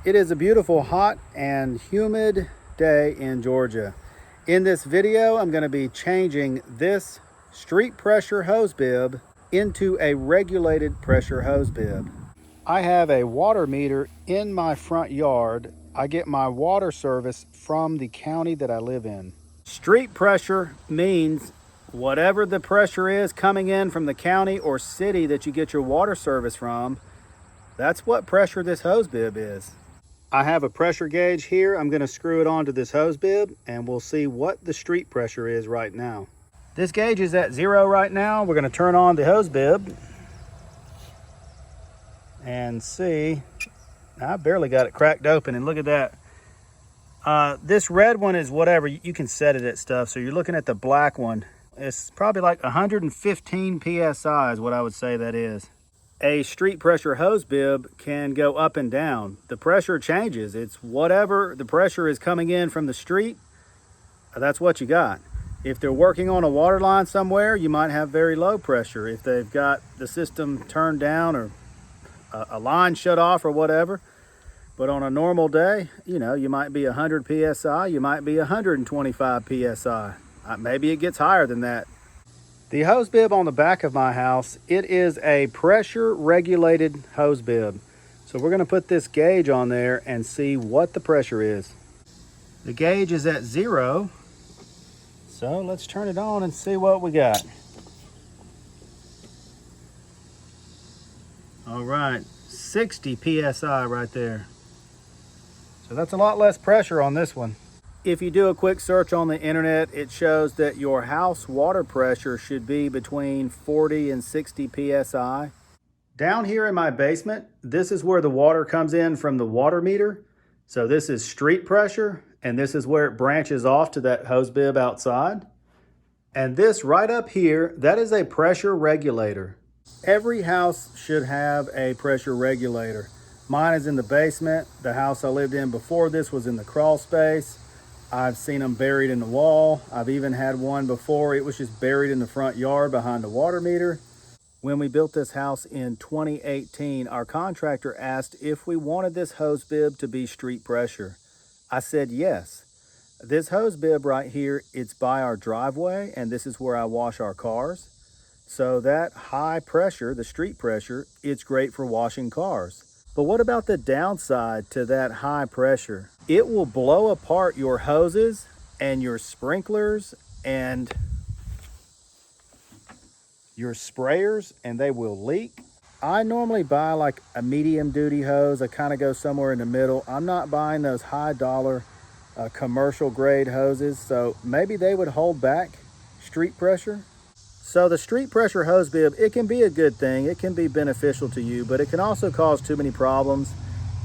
It is a beautiful, hot and humid day in Georgia. In this video, I'm going to be changing this street pressure hose bib into a regulated pressure hose bib. I have a water meter in my front yard. I get my water service from the county that I live in. Street pressure means whatever the pressure is coming in from the county or city that you get your water service from, that's what pressure this hose bib is. I have a pressure gauge here. I'm going to screw it onto this hose bib and we'll see what the street pressure is right now. This gauge is at 0 right now. We're going to turn on the hose bib and see. I barely got it cracked open, and look at that. This red one is whatever. You can set it at stuff. So you're looking at the black one. It's probably like 115 PSI is what I would say that is. A street pressure hose bib can go up and down. The pressure changes. It's whatever the pressure is coming in from the street, that's what you got. If they're working on a water line somewhere, you might have very low pressure. If they've got the system turned down or a line shut off or whatever. But on a normal day, you might be 100 PSI, you might be 125 PSI. Maybe it gets higher than that. The hose bib on the back of my house, it is a pressure regulated hose bib. So we're going to put this gauge on there and see what the pressure is. The gauge is at 0. So let's turn it on and see what we got. All right, 60 PSI right there. So that's a lot less pressure on this one. If you do a quick search on the internet, it shows that your house water pressure should be between 40 and 60 PSI. Down here in my basement, this is where the water comes in from the water meter. So this is street pressure, and this is where it branches off to that hose bib outside. And this right up here, that is a pressure regulator. Every house should have a pressure regulator. Mine is in the basement. The house I lived in before this was in the crawl space. I've seen them buried in the wall. I've even had one before. It was just buried in the front yard behind the water meter. When we built this house in 2018, our contractor asked if we wanted this hose bib to be street pressure. I said yes. This hose bib right here, it's by our driveway, and this is where I wash our cars. So that high pressure, the street pressure, it's great for washing cars. But what about the downside to that high pressure? It will blow apart your hoses and your sprinklers and your sprayers, and they will leak. I normally buy like a medium duty hose. I kind of go somewhere in the middle. I'm not buying those high dollar commercial grade hoses, so maybe they would hold back street pressure. So the street pressure hose bib, it can be a good thing. It can be beneficial to you, but it can also cause too many problems.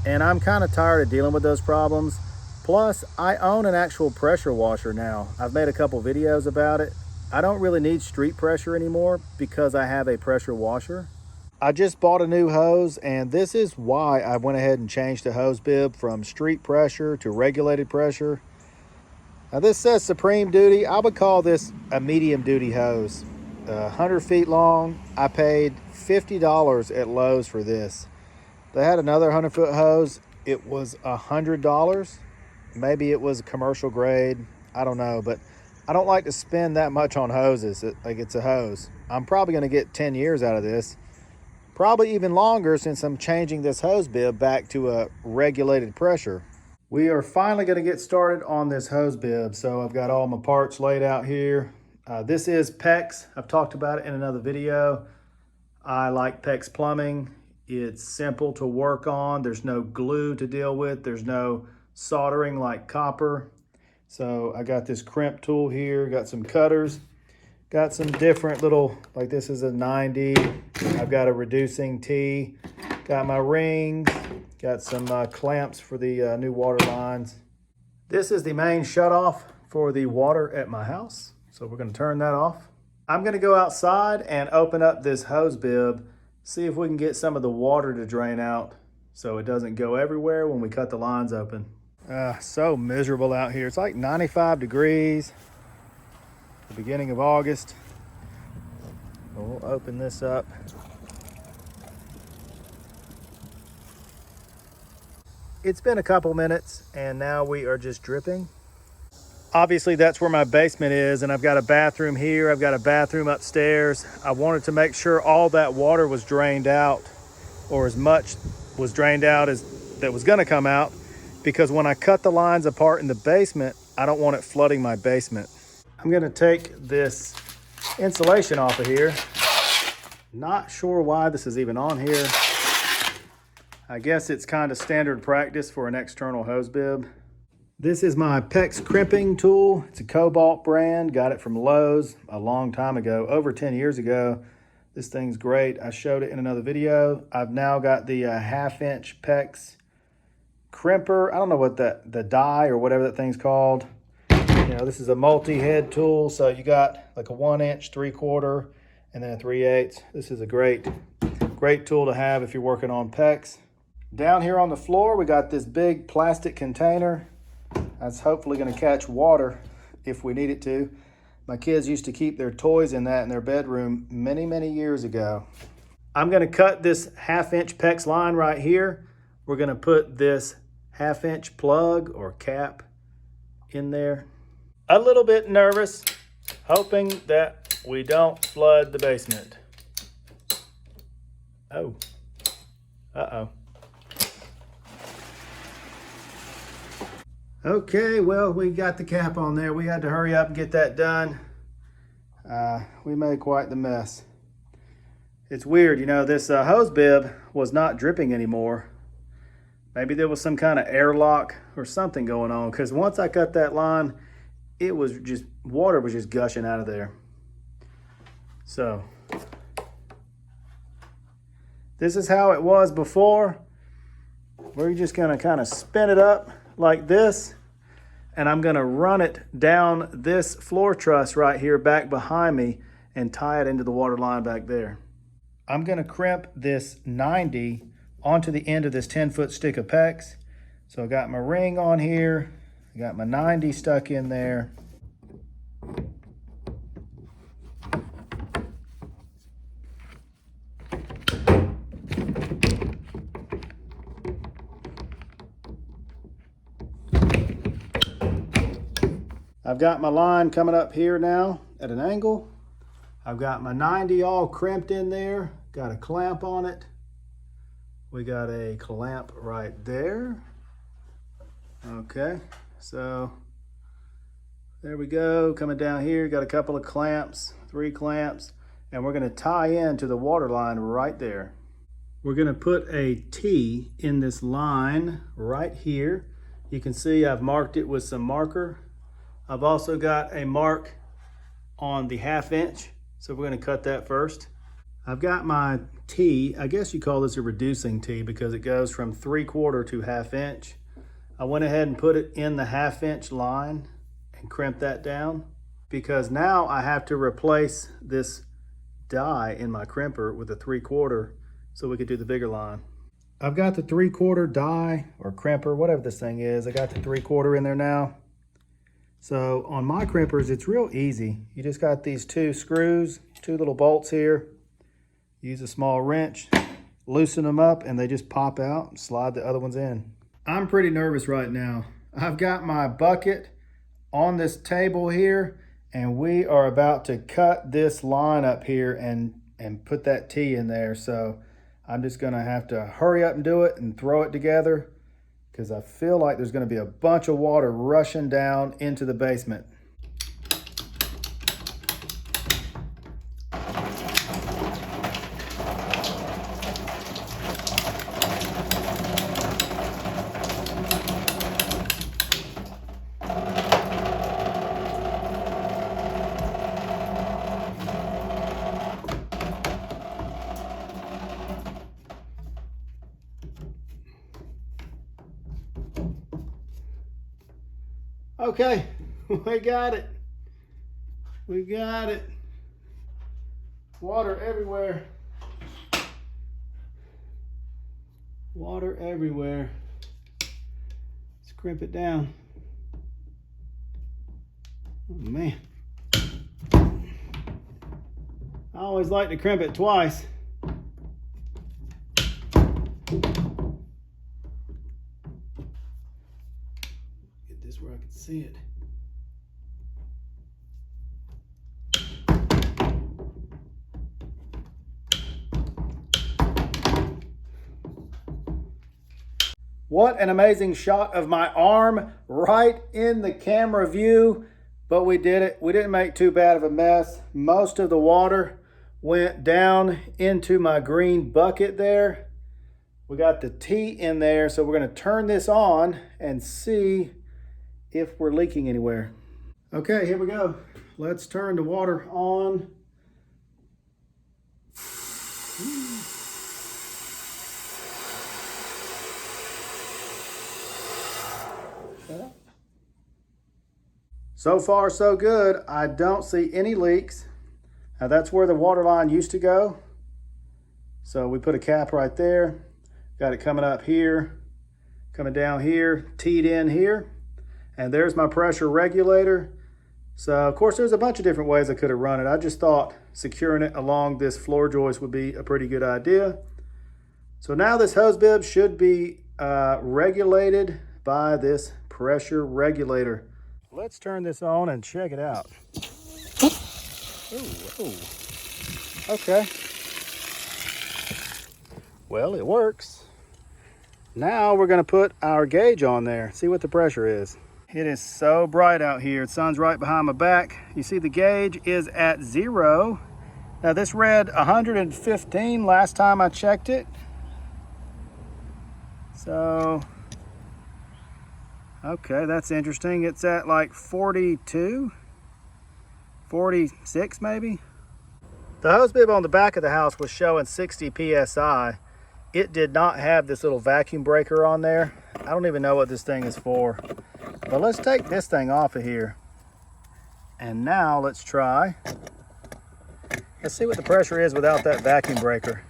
And I'm kind of tired of dealing with those problems. Plus, I own an actual pressure washer now. I've made a couple videos about it. I don't really need street pressure anymore because I have a pressure washer. I just bought a new hose, and this is why I went ahead and changed the hose bib from street pressure to regulated pressure. Now this says Supreme Duty. I would call this a medium duty hose. 100 feet long. I paid $50 at Lowe's for this. They had another 100-foot hose. It was $100. Maybe it was commercial grade. I don't know, but I don't like to spend that much on hoses. Like it's a hose. I'm probably going to get 10 years out of this. Probably even longer since I'm changing this hose bib back to a regulated pressure. We are finally going to get started on this hose bib. So I've got all my parts laid out here. This is PEX. I've talked about it in another video. I like PEX plumbing. It's simple to work on. There's no glue to deal with. There's no soldering like copper. So I got this crimp tool here, got some cutters, got some different little, like this is a 90. I've got a reducing T, got my rings, got some clamps for the new water lines. This is the main shutoff for the water at my house. So we're going to turn that off. I'm going to go outside and open up this hose bib, see if we can get some of the water to drain out so it doesn't go everywhere when we cut the lines open. So miserable out here. It's like 95 degrees, the beginning of August. We'll open this up. It's been a couple minutes and now we are just dripping. Obviously that's where my basement is, and I've got a bathroom here, I've got a bathroom upstairs. I wanted to make sure all that water was drained out, or as much was drained out as that was gonna come out, because when I cut the lines apart in the basement, I don't want it flooding my basement. I'm gonna take this insulation off of here. Not sure why this is even on here. I guess it's kind of standard practice for an external hose bib. This is my PEX crimping tool. It's a Cobalt brand. Got it from Lowe's a long time ago, over 10 years ago. This thing's great. I showed it in another video. I've now got the 1/2" PEX crimper. I don't know what the die or whatever that thing's called. You know, this is a multi-head tool. So you got like a 1 inch, 3/4, and then a 3/8. This is a great tool to have if you're working on PEX. Down here on the floor, we got this big plastic container. That's hopefully going to catch water if we need it to. My kids used to keep their toys in that in their bedroom many, many years ago. I'm going to cut this 1/2" PEX line right here. We're going to put this 1/2" plug or cap in there. A little bit nervous, hoping that we don't flood the basement. Oh, uh-oh. Okay, well, we got the cap on there. We had to hurry up and get that done. We made quite the mess. It's weird, you know, this hose bib was not dripping anymore. Maybe there was some kind of airlock or something going on, because once I cut that line, it was just, water was just gushing out of there. So, this is how it was before. We're just gonna kind of spin it up like this, and I'm gonna run it down this floor truss right here back behind me and tie it into the water line back there. I'm gonna crimp this 90 onto the end of this 10-foot stick of PEX. So I got my ring on here, I got my 90 stuck in there. I've got my line coming up here now at an angle. I've got my 90 all crimped in there, got a clamp on it. We got a clamp right there. Okay, so there we go, coming down here, got a couple of clamps, 3 clamps, and we're gonna tie into the water line right there. We're gonna put a T in this line right here. You can see I've marked it with some marker. I've also got a mark on the 1/2", so we're gonna cut that first. I've got my T, I guess you call this a reducing T because it goes from 3/4 to 1/2". I went ahead and put it in the 1/2" line and crimped that down, because now I have to replace this die in my crimper with a 3/4 so we could do the bigger line. I've got the 3/4 die or crimper, whatever this thing is. I got the 3/4 in there now. So on my crimpers, it's real easy. You just got these 2 screws, 2 little bolts here. Use a small wrench, loosen them up, and they just pop out and slide the other ones in. I'm pretty nervous right now. I've got my bucket on this table here, and we are about to cut this line up here and put that T in there. So I'm just gonna have to hurry up and do it and throw it together, because I feel like there's gonna be a bunch of water rushing down into the basement. Okay, we got it. We got it. Water everywhere. Water everywhere. Let's crimp it down. Oh man. I always like to crimp it twice. this where I can see it. What an amazing shot of my arm right in the camera view, but we did it. We didn't make too bad of a mess. Most of the water went down into my green bucket there. We got the T in there, so we're going to turn this on and see if we're leaking anywhere. Okay, here we go. Let's turn the water on. So far, so good. I don't see any leaks. Now that's where the water line used to go. So we put a cap right there. Got it coming up here, coming down here, teed in here. And there's my pressure regulator. So of course there's a bunch of different ways I could have run it. I just thought securing it along this floor joist would be a pretty good idea. So now this hose bib should be regulated by this pressure regulator. Let's turn this on and check it out. Ooh. Okay. Well, it works. Now we're going to put our gauge on there, see what the pressure is. It is so bright out here. The sun's right behind my back. You see the gauge is at 0. Now this read 115 last time I checked it. So, okay, that's interesting. It's at like 42, 46 maybe. The hose bib on the back of the house was showing 60 PSI. It did not have this little vacuum breaker on there. I don't even know what this thing is for. But let's take this thing off of here. And now let's try. Let's see what the pressure is without that vacuum breaker.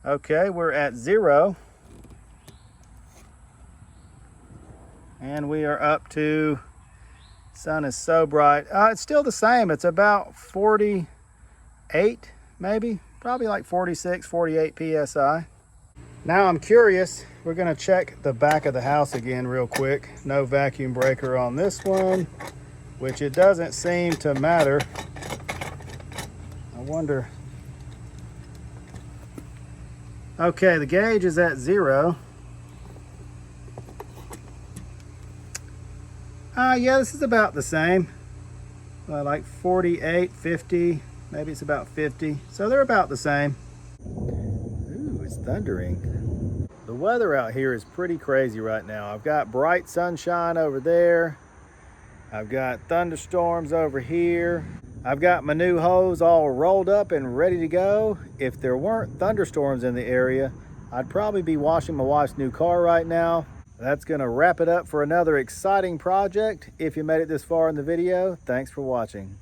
Okay, we're at 0. And we are up to, sun is so bright. It's still the same. It's about 48, maybe. Probably like 46, 48 PSI. Now I'm curious. We're gonna check the back of the house again real quick. No vacuum breaker on this one, which it doesn't seem to matter. I wonder. Okay, the gauge is at 0. Yeah, this is about the same. Like 48, 50, maybe it's about 50. So they're about the same. Ooh, it's thundering. The weather out here is pretty crazy right now. I've got bright sunshine over there. I've got thunderstorms over here. I've got my new hose all rolled up and ready to go. If there weren't thunderstorms in the area, I'd probably be washing my wife's new car right now. That's gonna wrap it up for another exciting project. If you made it this far in the video, thanks for watching.